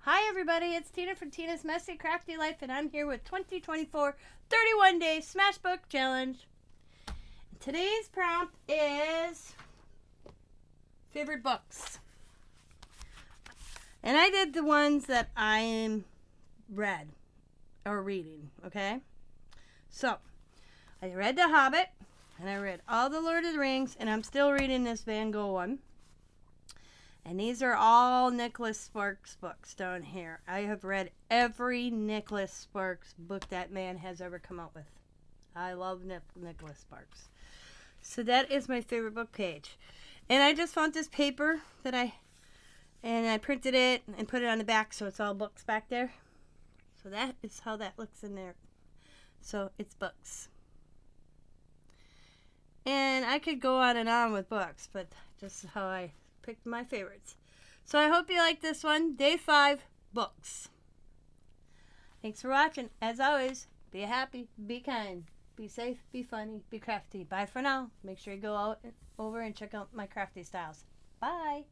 Hi everybody, it's Tina from Tina's Messy Crafty Life, and I'm here with 2024 31-day Smashbook Challenge. Today's prompt is favorite books. And I did the ones that I read or reading, okay? So, I read The Hobbit, and I read all the Lord of the Rings, and I'm still reading this Van Gogh one. And these are all Nicholas Sparks books down here. I have read every Nicholas Sparks book that man has ever come out with. I love Nicholas Sparks. So that is my favorite book page. And I just found this paper that I printed it and put it on the back so it's all books back there. So that is how that looks in there. So it's books. And I could go on and on with books, but just how I picked my favorites. So I hope you like this one. Day 5, books. Thanks for watching. As always, be happy, be kind, be safe, be funny, be crafty. Bye for now. Make sure you go out over and check out my crafty styles. Bye.